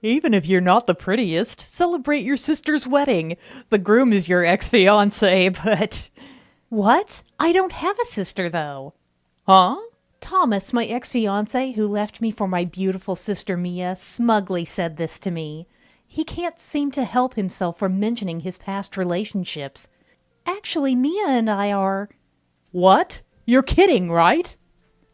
Even if you're not the prettiest, celebrate your sister's wedding. The groom is your ex-fiancé, but... What? I don't have a sister, though. Huh? Thomas, my ex-fiancé who left me for my beautiful sister Mia, smugly said this to me. He can't seem to help himself from mentioning his past relationships. Actually, Mia and I are... What? You're kidding, right?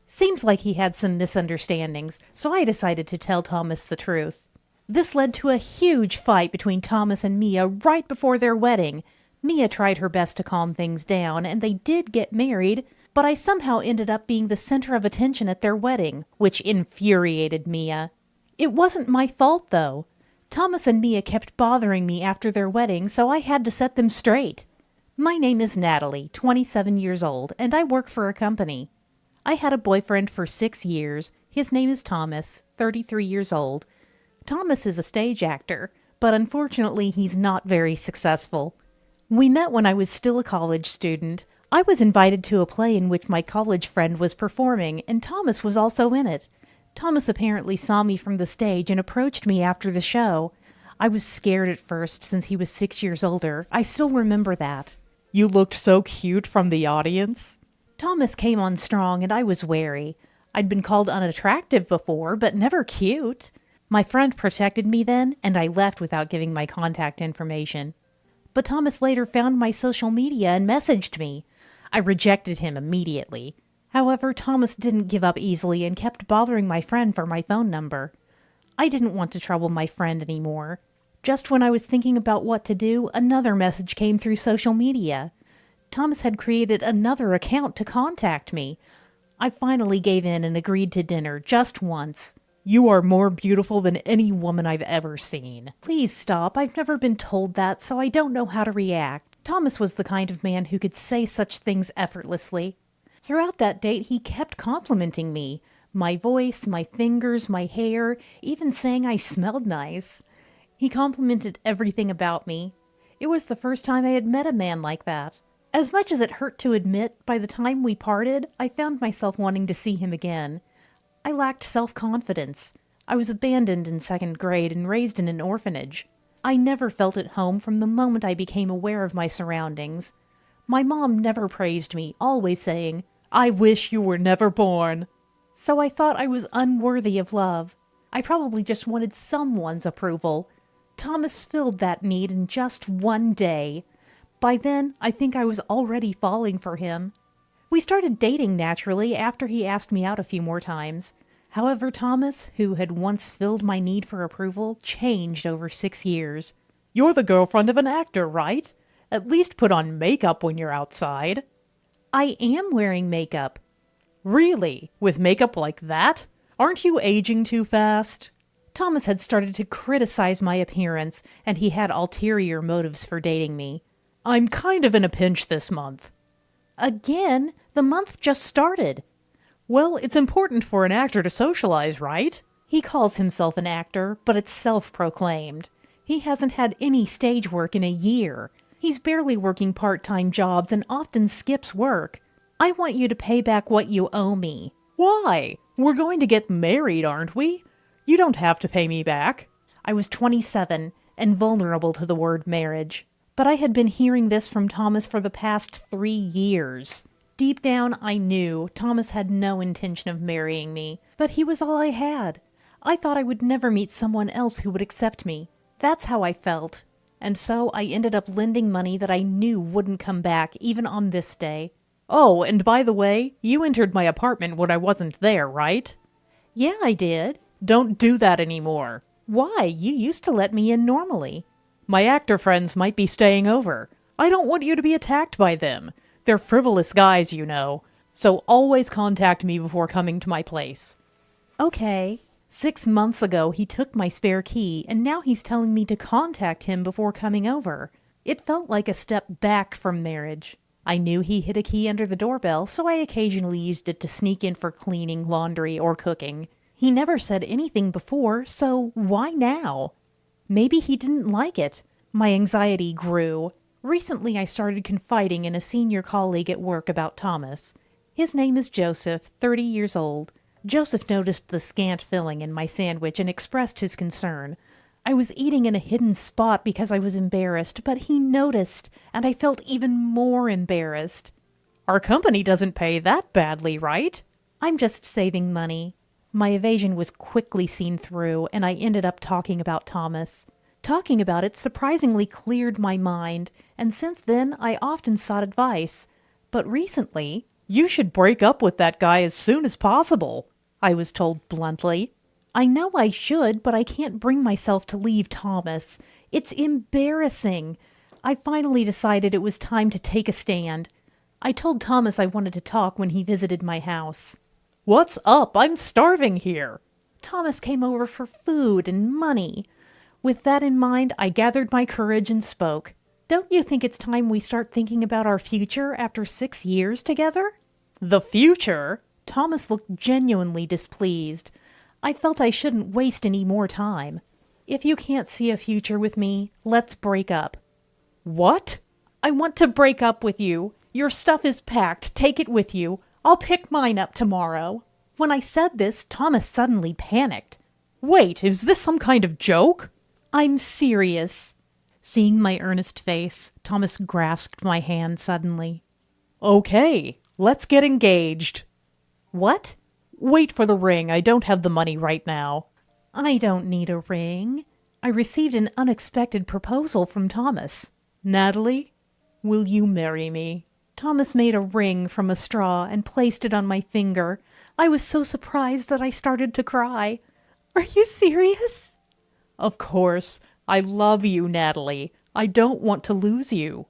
Seems like he had some misunderstandings, so I decided to tell Thomas the truth. This led to a huge fight between Thomas and Mia right before their wedding. Mia tried her best to calm things down, and they did get married, but I somehow ended up being the center of attention at their wedding, which infuriated Mia. It wasn't my fault, though. Thomas and Mia kept bothering me after their wedding, so I had to set them straight. My name is Natalie, 27 years old, and I work for a company. I had a boyfriend for 6 years. His name is Thomas, 33 years old. Thomas is a stage actor, but unfortunately he's not very successful. We met when I was still a college student. I was invited to a play in which my college friend was performing, and Thomas was also in it. Thomas apparently saw me from the stage and approached me after the show. I was scared at first since he was 6 years older. I still remember that. You looked so cute from the audience. Thomas came on strong and I was wary. I'd been called unattractive before, but never cute. My friend protected me then, and I left without giving my contact information. But Thomas later found my social media and messaged me. I rejected him immediately. However, Thomas didn't give up easily and kept bothering my friend for my phone number. I didn't want to trouble my friend anymore. Just when I was thinking about what to do, another message came through social media. Thomas had created another account to contact me. I finally gave in and agreed to dinner just once. You are more beautiful than any woman I've ever seen. Please stop. I've never been told that, so I don't know how to react. Thomas was the kind of man who could say such things effortlessly. Throughout that date, he kept complimenting me. My voice, my fingers, my hair, even saying I smelled nice. He complimented everything about me. It was the first time I had met a man like that. As much as it hurt to admit, by the time we parted, I found myself wanting to see him again. I lacked self-confidence. I was abandoned in 2nd grade and raised in an orphanage. I never felt at home from the moment I became aware of my surroundings. My mom never praised me, always saying, "I wish you were never born." So I thought I was unworthy of love. I probably just wanted someone's approval. Thomas filled that need in just one day. By then, I think I was already falling for him. We started dating naturally after he asked me out a few more times. However, Thomas, who had once filled my need for approval, changed over 6 years. You're the girlfriend of an actor, right? At least put on makeup when you're outside. I am wearing makeup. Really? With makeup like that? Aren't you aging too fast? Thomas had started to criticize my appearance, and he had ulterior motives for dating me. I'm kind of in a pinch this month. Again? The month just started. Well, it's important for an actor to socialize, right? He calls himself an actor, but it's self-proclaimed. He hasn't had any stage work in a year. He's barely working part-time jobs and often skips work. I want you to pay back what you owe me. Why? We're going to get married, aren't we? You don't have to pay me back. I was 27 and vulnerable to the word marriage. But I had been hearing this from Thomas for the past 3 years. Deep down, I knew Thomas had no intention of marrying me, but he was all I had. I thought I would never meet someone else who would accept me. That's how I felt. And so I ended up lending money that I knew wouldn't come back, even on this day. Oh, and by the way, you entered my apartment when I wasn't there, right? Yeah, I did. Don't do that anymore. Why? You used to let me in normally. My actor friends might be staying over. I don't want you to be attacked by them. They're frivolous guys, you know. So always contact me before coming to my place. Okay. 6 months ago, he took my spare key, and now he's telling me to contact him before coming over. It felt like a step back from marriage. I knew he hid a key under the doorbell, so I occasionally used it to sneak in for cleaning, laundry, or cooking. He never said anything before, so why now? Maybe he didn't like it. My anxiety grew. Recently, I started confiding in a senior colleague at work about Thomas. His name is Joseph, 30 years old. Joseph noticed the scant filling in my sandwich and expressed his concern. I was eating in a hidden spot because I was embarrassed, but he noticed, and I felt even more embarrassed. Our company doesn't pay that badly, right? I'm just saving money. My evasion was quickly seen through, and I ended up talking about Thomas. Talking about it surprisingly cleared my mind, and since then I often sought advice. But recently, You should break up with that guy as soon as possible, I was told bluntly. I know I should, but I can't bring myself to leave Thomas. It's embarrassing. I finally decided it was time to take a stand. I told Thomas I wanted to talk when he visited my house. What's up? I'm starving here. Thomas came over for food and money. With that in mind, I gathered my courage and spoke. Don't you think it's time we start thinking about our future after 6 years together? The future? Thomas looked genuinely displeased. I felt I shouldn't waste any more time. If you can't see a future with me, let's break up. What? I want to break up with you. Your stuff is packed. Take it with you. I'll pick mine up tomorrow. When I said this, Thomas suddenly panicked. Wait, is this some kind of joke? I'm serious. Seeing my earnest face, Thomas grasped my hand suddenly. Okay, let's get engaged. What? Wait for the ring. I don't have the money right now. I don't need a ring. I received an unexpected proposal from Thomas. Natalie, will you marry me? Thomas made a ring from a straw and placed it on my finger. I was so surprised that I started to cry. Are you serious? Of course. I love you, Natalie. I don't want to lose you.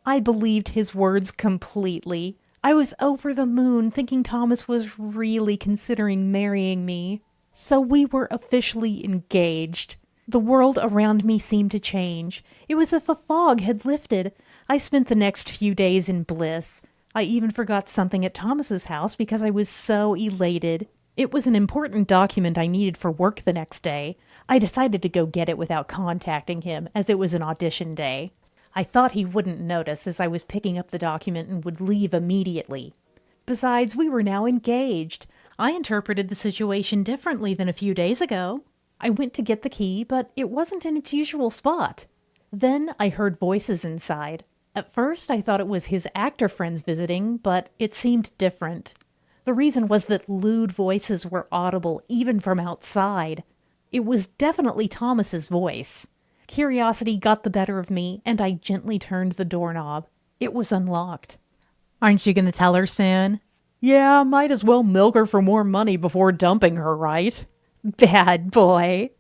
I believed his words completely. I was over the moon thinking Thomas was really considering marrying me. So we were officially engaged. The world around me seemed to change. It was as if a fog had lifted. I spent the next few days in bliss. I even forgot something at Thomas's house because I was so elated. It was an important document I needed for work the next day. I decided to go get it without contacting him, as it was an audition day. I thought he wouldn't notice as I was picking up the document and would leave immediately. Besides, we were now engaged. I interpreted the situation differently than a few days ago. I went to get the key, but it wasn't in its usual spot. Then I heard voices inside. At first, I thought it was his actor friends visiting, but it seemed different. The reason was that lewd voices were audible even from outside. It was definitely Thomas's voice. Curiosity got the better of me, and I gently turned the doorknob. It was unlocked. Aren't you going to tell her soon? Yeah, might as well milk her for more money before dumping her, right? Bad boy.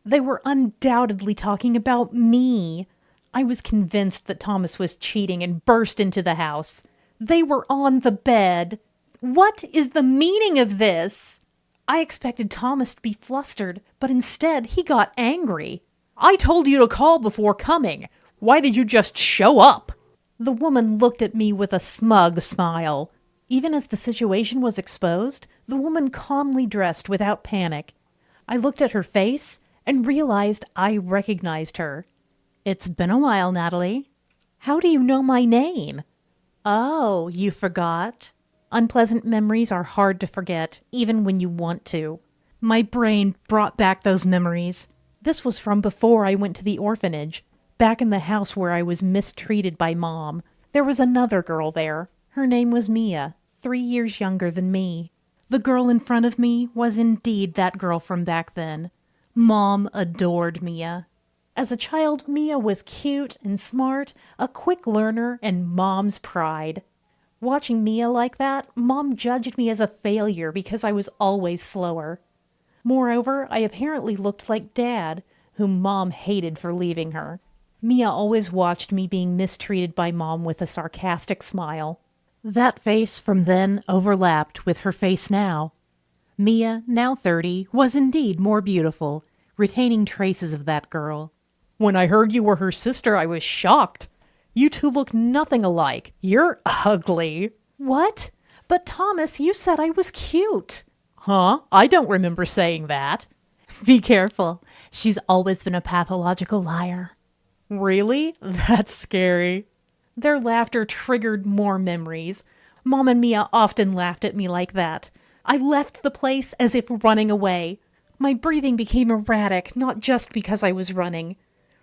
They were undoubtedly talking about me. I was convinced that Thomas was cheating and burst into the house. They were on the bed. What is the meaning of this? I expected Thomas to be flustered, but instead he got angry. I told you to call before coming. Why did you just show up? The woman looked at me with a smug smile. Even as the situation was exposed, the woman calmly dressed without panic. I looked at her face and realized I recognized her. It's been a while, Natalie. How do you know my name? Oh, you forgot? Unpleasant memories are hard to forget, even when you want to. My brain brought back those memories. This was from before I went to the orphanage, back in the house where I was mistreated by Mom. There was another girl there. Her name was Mia, 3 years younger than me. The girl in front of me was indeed that girl from back then. Mom adored Mia. As a child, Mia was cute and smart, a quick learner, and Mom's pride. Watching Mia like that, Mom judged me as a failure because I was always slower. Moreover, I apparently looked like Dad, whom Mom hated for leaving her. Mia always watched me being mistreated by Mom with a sarcastic smile. That face from then overlapped with her face now. Mia, now 30, was indeed more beautiful, retaining traces of that girl. When I heard you were her sister, I was shocked. You two look nothing alike. You're ugly. What? But Thomas, you said I was cute. Huh? I don't remember saying that. Be careful. She's always been a pathological liar. Really? That's scary. Their laughter triggered more memories. Mom and Mia often laughed at me like that. I left the place as if running away. My breathing became erratic, not just because I was running.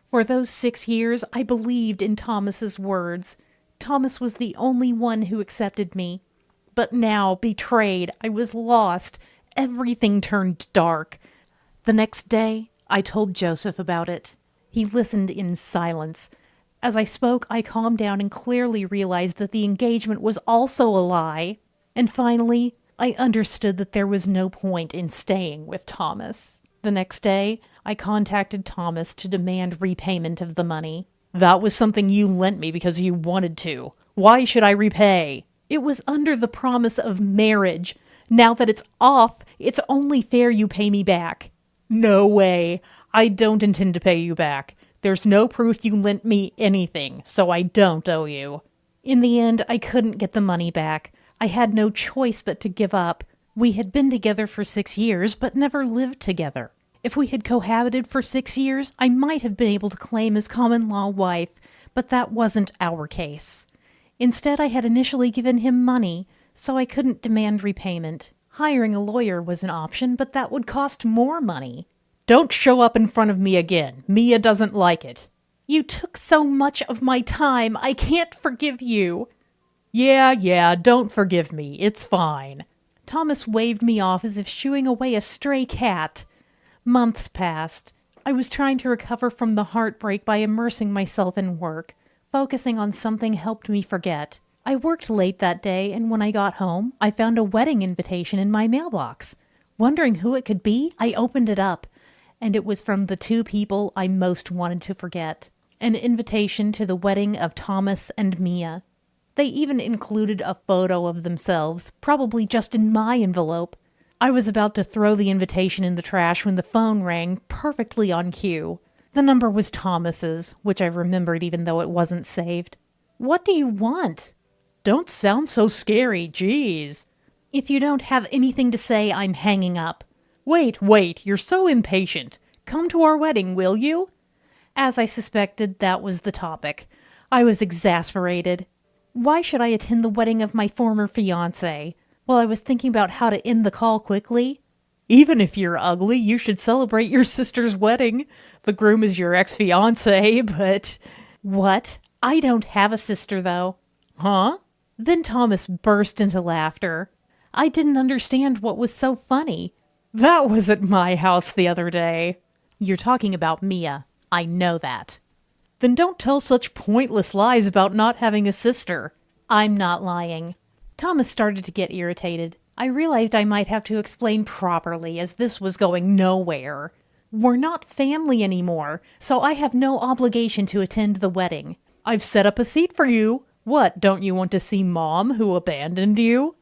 For those 6 years, I believed in Thomas's words. Thomas was the only one who accepted me. But now, betrayed, I was lost. Everything turned dark. The next day, I told Joseph about it. He listened in silence. As I spoke, I calmed down and clearly realized that the engagement was also a lie. And finally, I understood that there was no point in staying with Thomas. The next day, I contacted Thomas to demand repayment of the money. That was something you lent me because you wanted to. Why should I repay? It was under the promise of marriage. Now that it's off, it's only fair you pay me back. No way. I don't intend to pay you back. There's no proof you lent me anything, so I don't owe you. In the end, I couldn't get the money back. I had no choice but to give up. We had been together for 6 years, but never lived together. If we had cohabited for 6 years, I might have been able to claim as common-law wife, but that wasn't our case. Instead, I had initially given him money, so I couldn't demand repayment. Hiring a lawyer was an option, but that would cost more money. Don't show up in front of me again. Mia doesn't like it. You took so much of my time. I can't forgive you. Yeah, don't forgive me. It's fine. Thomas waved me off as if shooing away a stray cat. Months passed. I was trying to recover from the heartbreak by immersing myself in work. Focusing on something helped me forget. I worked late that day, and when I got home, I found a wedding invitation in my mailbox. Wondering who it could be, I opened it up, and it was from the 2 people I most wanted to forget. An invitation to the wedding of Thomas and Mia. They even included a photo of themselves, probably just in my envelope. I was about to throw the invitation in the trash when the phone rang, perfectly on cue. The number was Thomas's, which I remembered even though it wasn't saved. What do you want? Don't sound so scary, jeez. If you don't have anything to say, I'm hanging up. Wait, you're so impatient. Come to our wedding, will you? As I suspected, that was the topic. I was exasperated. Why should I attend the wedding of my former fiancé? While I was thinking about how to end the call quickly. Even if you're ugly, you should celebrate your sister's wedding. The groom is your ex-fiancé, but... What? I don't have a sister, though. Huh? Then Thomas burst into laughter. I didn't understand what was so funny. That was at my house the other day. You're talking about Mia. I know that. Then don't tell such pointless lies about not having a sister. I'm not lying. Thomas started to get irritated. I realized I might have to explain properly, as this was going nowhere. We're not family anymore, so I have no obligation to attend the wedding. I've set up a seat for you. What, don't you want to see Mom, who abandoned you?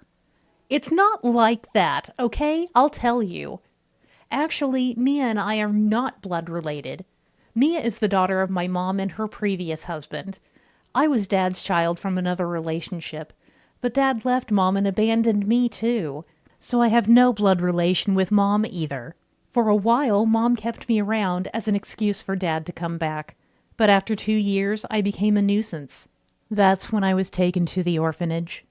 It's not like that, okay? I'll tell you. Actually, Mia and I are not blood related. Mia is the daughter of my mom and her previous husband. I was Dad's child from another relationship, but Dad left Mom and abandoned me too, so I have no blood relation with Mom either. For a while, Mom kept me around as an excuse for Dad to come back, but after 2 years, I became a nuisance. That's when I was taken to the orphanage.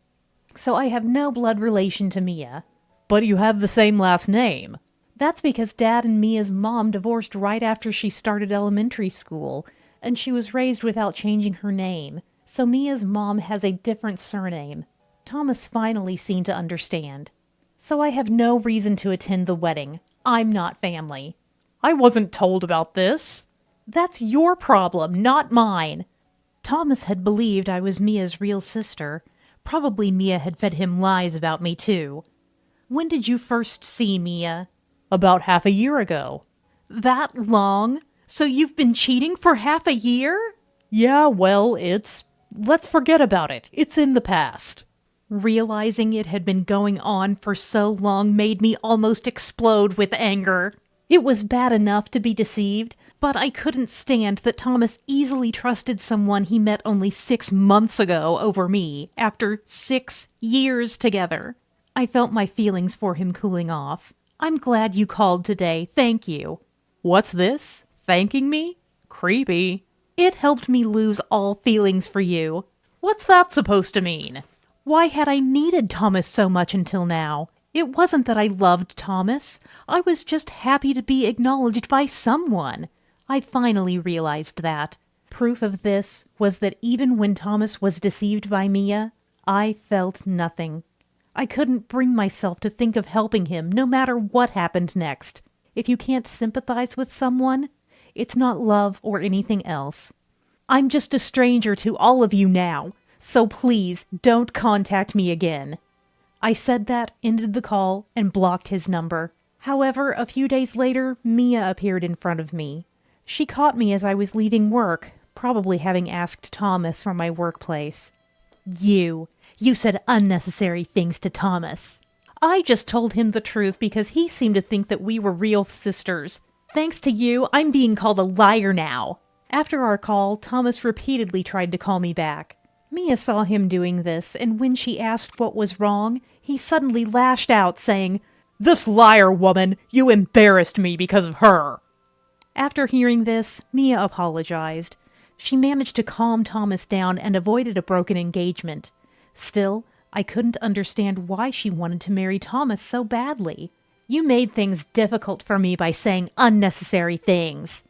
So I have no blood relation to Mia. But you have the same last name. That's because Dad and Mia's mom divorced right after she started elementary school, and she was raised without changing her name, so Mia's mom has a different surname. Thomas finally seemed to understand. So I have no reason to attend the wedding. I'm not family. I wasn't told about this. That's your problem, not mine. Thomas had believed I was Mia's real sister. Probably Mia had fed him lies about me too. When did you first see Mia? About half a year ago. That long? So you've been cheating for half a year? Yeah, well, let's forget about it. It's in the past. Realizing it had been going on for so long made me almost explode with anger. It was bad enough to be deceived, but I couldn't stand that Thomas easily trusted someone he met only 6 months ago over me, after 6 years together. I felt my feelings for him cooling off. I'm glad you called today, thank you. What's this? Thanking me? Creepy. It helped me lose all feelings for you. What's that supposed to mean? Why had I needed Thomas so much until now? It wasn't that I loved Thomas. I was just happy to be acknowledged by someone. I finally realized that. Proof of this was that even when Thomas was deceived by Mia, I felt nothing. I couldn't bring myself to think of helping him no matter what happened next. If you can't sympathize with someone, it's not love or anything else. I'm just a stranger to all of you now, so please don't contact me again. I said that, ended the call, and blocked his number. However, a few days later, Mia appeared in front of me. She caught me as I was leaving work, probably having asked Thomas from my workplace. You said unnecessary things to Thomas. I just told him the truth because he seemed to think that we were real sisters. Thanks to you, I'm being called a liar now. After our call, Thomas repeatedly tried to call me back. Mia saw him doing this, and when she asked what was wrong, he suddenly lashed out, saying, "This liar woman, you embarrassed me because of her." After hearing this, Mia apologized. She managed to calm Thomas down and avoided a broken engagement. Still, I couldn't understand why she wanted to marry Thomas so badly. You made things difficult for me by saying unnecessary things.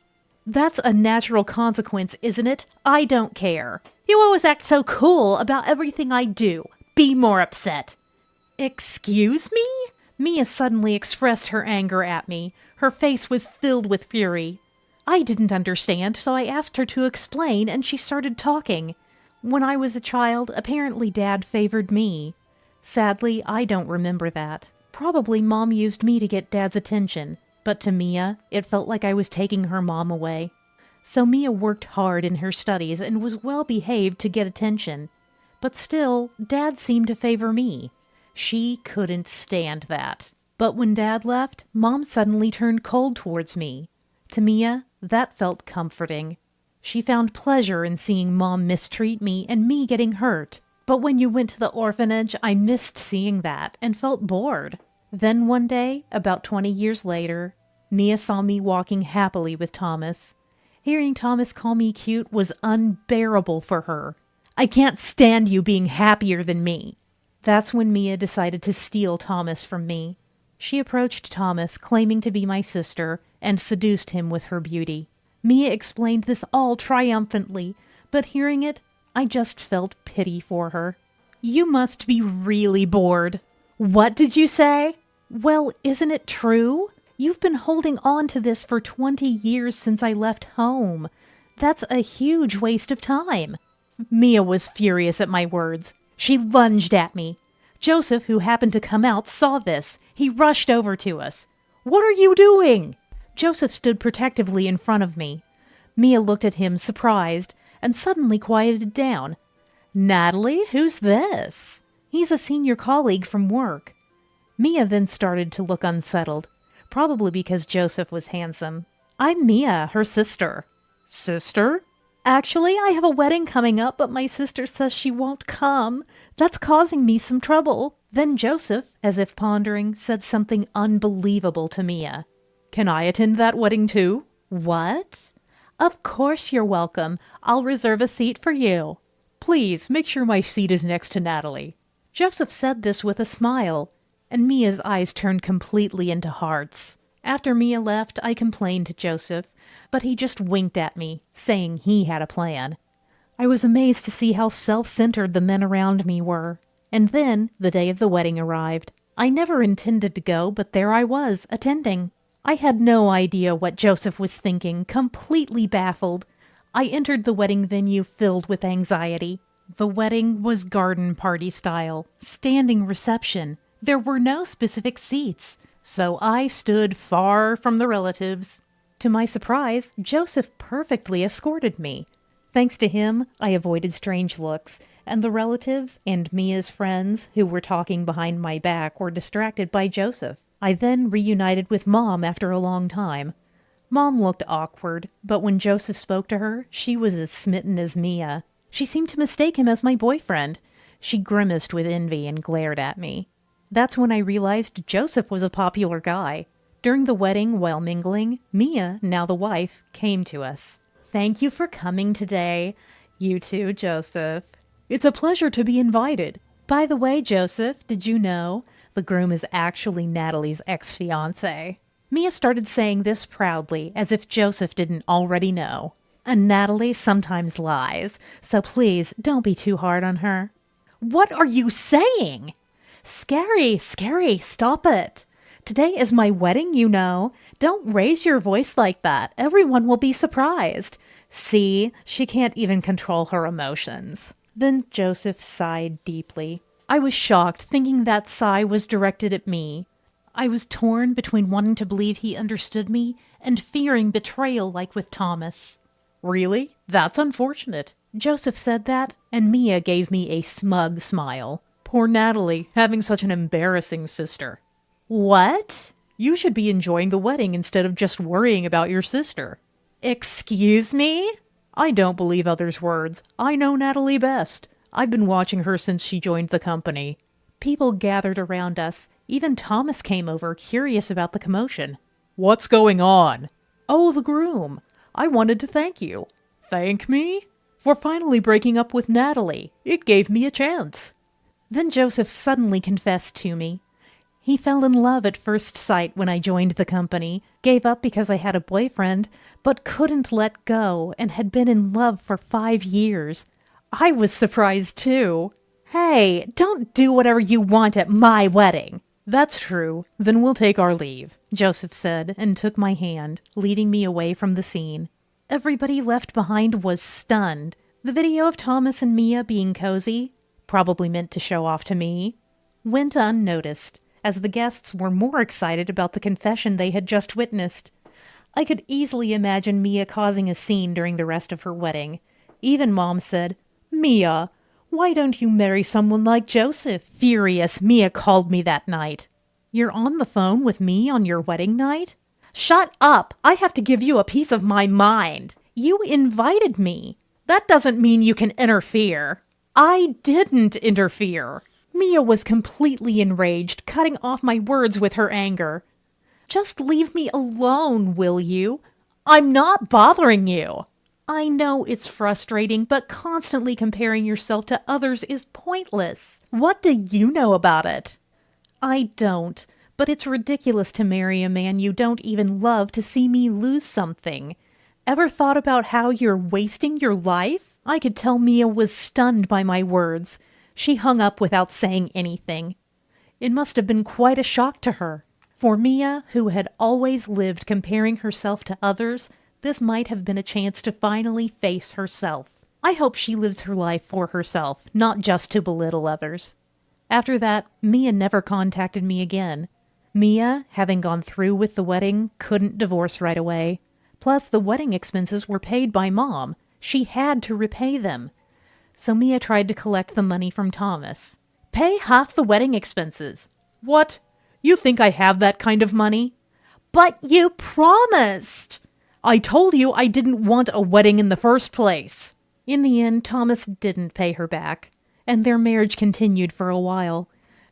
That's a natural consequence, isn't it? I don't care. You always act so cool about everything I do. Be more upset. Excuse me? Mia suddenly expressed her anger at me. Her face was filled with fury. I didn't understand, so I asked her to explain, and she started talking. When I was a child, apparently Dad favored me. Sadly, I don't remember that. Probably Mom used me to get Dad's attention, but to Mia, it felt like I was taking her mom away. So Mia worked hard in her studies and was well behaved to get attention. But still, Dad seemed to favor me. She couldn't stand that. But when Dad left, Mom suddenly turned cold towards me. To Mia, that felt comforting. She found pleasure in seeing Mom mistreat me and me getting hurt. But when you went to the orphanage, I missed seeing that and felt bored. Then one day, about 20 years later, Mia saw me walking happily with Thomas. Hearing Thomas call me cute was unbearable for her. I can't stand you being happier than me. That's when Mia decided to steal Thomas from me. She approached Thomas, claiming to be my sister, and seduced him with her beauty. Mia explained this all triumphantly, but hearing it, I just felt pity for her. You must be really bored. What did you say? Well, isn't it true? You've been holding on to this for 20 years since I left home. That's a huge waste of time. Mia was furious at my words. She lunged at me. Joseph, who happened to come out, saw this. He rushed over to us. "What are you doing?" Joseph stood protectively in front of me. Mia looked at him, surprised, and suddenly quieted down. "Natalie, who's this?" "He's a senior colleague from work." Mia then started to look unsettled, probably because Joseph was handsome. "I'm Mia, her sister." "Sister?" "Actually, I have a wedding coming up, but my sister says she won't come. That's causing me some trouble." Then Joseph, as if pondering, said something unbelievable to Mia. "Can I attend that wedding too?" "What?" "Of course you're welcome. I'll reserve a seat for you." "Please, make sure my seat is next to Natalie." Joseph said this with a smile, and Mia's eyes turned completely into hearts. After Mia left, I complained to Joseph, but he just winked at me, saying he had a plan. I was amazed to see how self-centered the men around me were. And then, the day of the wedding arrived. I never intended to go, but there I was, attending. I had no idea what Joseph was thinking, completely baffled. I entered the wedding venue filled with anxiety. The wedding was garden party style, standing reception. There were no specific seats, so I stood far from the relatives. To my surprise, Joseph perfectly escorted me. Thanks to him, I avoided strange looks, and the relatives and Mia's friends who were talking behind my back were distracted by Joseph. I then reunited with Mom after a long time. Mom looked awkward, but when Joseph spoke to her, she was as smitten as Mia. She seemed to mistake him as my boyfriend. She grimaced with envy and glared at me. That's when I realized Joseph was a popular guy. During the wedding, while mingling, Mia, now the wife, came to us. "Thank you for coming today. You too, Joseph." "It's a pleasure to be invited." "By the way, Joseph, did you know? The groom is actually Natalie's ex-fiancé. Mia started saying this proudly, as if Joseph didn't already know. And Natalie sometimes lies, so please don't be too hard on her. What are you saying? Scary, stop it. Today is my wedding, you know. Don't raise your voice like that. Everyone will be surprised. See, she can't even control her emotions. Then Joseph sighed deeply. I was shocked, thinking that sigh was directed at me. I was torn between wanting to believe he understood me and fearing betrayal like with Thomas. Really? That's unfortunate. Joseph said that, and Mia gave me a smug smile. Poor Natalie, having such an embarrassing sister. What? You should be enjoying the wedding instead of just worrying about your sister. Excuse me? I don't believe others' words. I know Natalie best. I've been watching her since she joined the company. People gathered around us. Even Thomas came over, curious about the commotion. What's going on? Oh, the groom. I wanted to thank you. Thank me? For finally breaking up with Natalie. It gave me a chance. Then Joseph suddenly confessed to me. He fell in love at first sight when I joined the company, gave up because I had a boyfriend, but couldn't let go and had been in love for 5 years. I was surprised too. Hey, don't do whatever you want at my wedding. That's true. Then we'll take our leave, Joseph said and took my hand, leading me away from the scene. Everybody left behind was stunned. The video of Thomas and Mia being cozy, probably meant to show off to me, went unnoticed, as the guests were more excited about the confession they had just witnessed. I could easily imagine Mia causing a scene during the rest of her wedding. Even Mom said, "Mia, why don't you marry someone like Joseph?" Furious, Mia called me that night. "You're on the phone with me on your wedding night?" "Shut up! I have to give you a piece of my mind. You invited me. That doesn't mean you can interfere." "I didn't interfere." Mia was completely enraged, cutting off my words with her anger. "Just leave me alone, will you? I'm not bothering you." "I know it's frustrating, but constantly comparing yourself to others is pointless. What do you know about it?" "I don't, but it's ridiculous to marry a man you don't even love to see me lose something. Ever thought about how you're wasting your life?" I could tell Mia was stunned by my words. She hung up without saying anything. It must have been quite a shock to her. For Mia, who had always lived comparing herself to others, this might have been a chance to finally face herself. I hope she lives her life for herself, not just to belittle others. After that, Mia never contacted me again. Mia, having gone through with the wedding, couldn't divorce right away. Plus, the wedding expenses were paid by Mom. She had to repay them. So Mia tried to collect the money from Thomas. "Pay half the wedding expenses." "What? You think I have that kind of money?" "But you promised!" "I told you I didn't want a wedding in the first place." In the end, Thomas didn't pay her back, and their marriage continued for a while.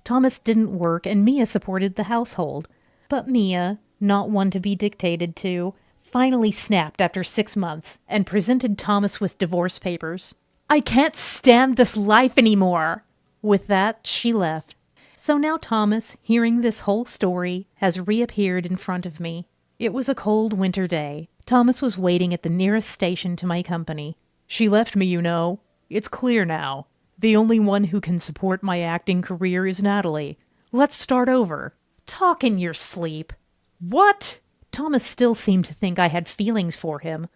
Thomas didn't work, and Mia supported the household. But Mia, not one to be dictated to, finally snapped after 6 months and presented Thomas with divorce papers. "I can't stand this life anymore." With that, she left. So now Thomas, hearing this whole story, has reappeared in front of me. It was a cold winter day. Thomas was waiting at the nearest station to my company. "She left me, you know. It's clear now. The only one who can support my acting career is Natalie. Let's start over." "Talk in your sleep." "What?" Thomas still seemed to think I had feelings for him.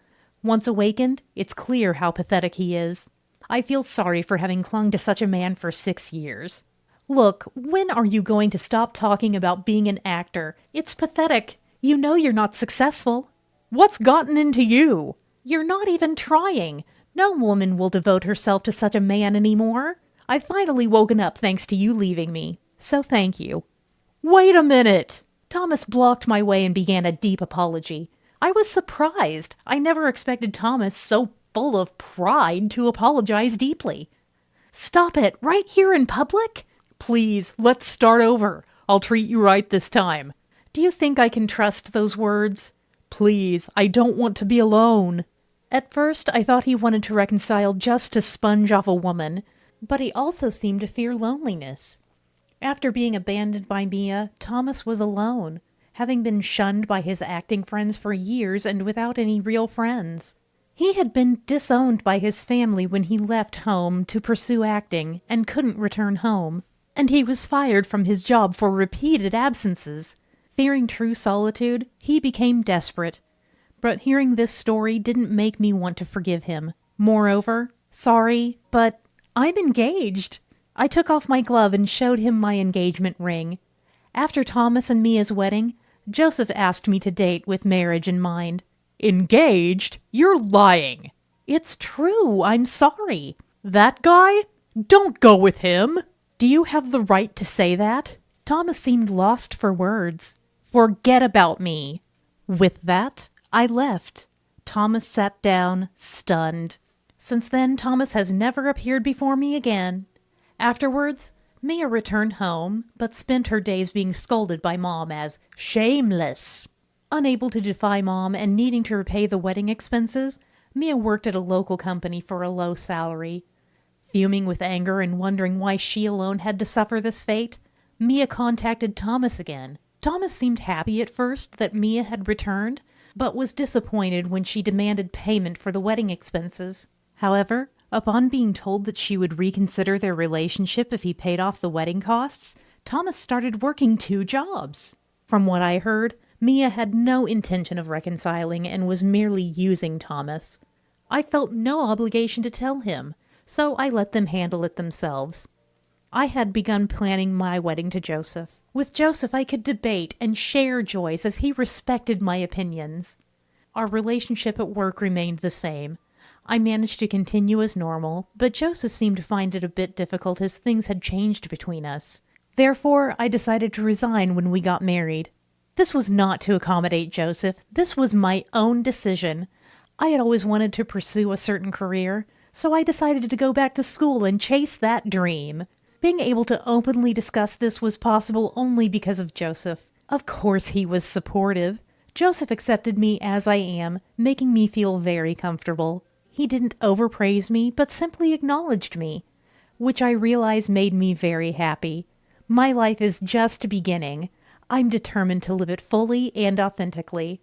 Once awakened, it's clear how pathetic he is. I feel sorry for having clung to such a man for 6 years. Look, when are you going to stop talking about being an actor? It's pathetic. You know you're not successful. What's gotten into you? You're not even trying. No woman will devote herself to such a man anymore. I've finally woken up thanks to you leaving me. So thank you. Wait a minute. Thomas blocked my way and began a deep apology. I was surprised. I never expected Thomas, so full of pride, to apologize deeply. Stop it, right here in public? Please, let's start over. I'll treat you right this time. Do you think I can trust those words? Please, I don't want to be alone. At first, I thought he wanted to reconcile just to sponge off a woman, but he also seemed to fear loneliness. After being abandoned by Mia, Thomas was alone, having been shunned by his acting friends for years and without any real friends. He had been disowned by his family when he left home to pursue acting and couldn't return home, and he was fired from his job for repeated absences. Fearing true solitude, he became desperate. But hearing this story didn't make me want to forgive him. Moreover, sorry, but I'm engaged. I took off my glove and showed him my engagement ring. After Thomas and Mia's wedding, Joseph asked me to date with marriage in mind. Engaged? You're lying. It's true, I'm sorry. That guy? Don't go with him. Do you have the right to say that? Thomas seemed lost for words. Forget about me. With that, I left. Thomas sat down, stunned. Since then, Thomas has never appeared before me again. Afterwards, Mia returned home, but spent her days being scolded by Mom as shameless. Unable to defy Mom and needing to repay the wedding expenses, Mia worked at a local company for a low salary. Fuming with anger and wondering why she alone had to suffer this fate, Mia contacted Thomas again. Thomas seemed happy at first that Mia had returned, but was disappointed when she demanded payment for the wedding expenses. However, upon being told that she would reconsider their relationship if he paid off the wedding costs, Thomas started working 2 jobs. From what I heard, Mia had no intention of reconciling and was merely using Thomas. I felt no obligation to tell him, so I let them handle it themselves. I had begun planning my wedding to Joseph. With Joseph, I could debate and share joys as he respected my opinions. Our relationship at work remained the same. I managed to continue as normal, but Joseph seemed to find it a bit difficult as things had changed between us. Therefore, I decided to resign when we got married. This was not to accommodate Joseph. This was my own decision. I had always wanted to pursue a certain career, so I decided to go back to school and chase that dream. Being able to openly discuss this was possible only because of Joseph. Of course he was supportive. Joseph accepted me as I am, making me feel very comfortable. He didn't overpraise me, but simply acknowledged me, which I realized made me very happy. My life is just beginning. I'm determined to live it fully and authentically.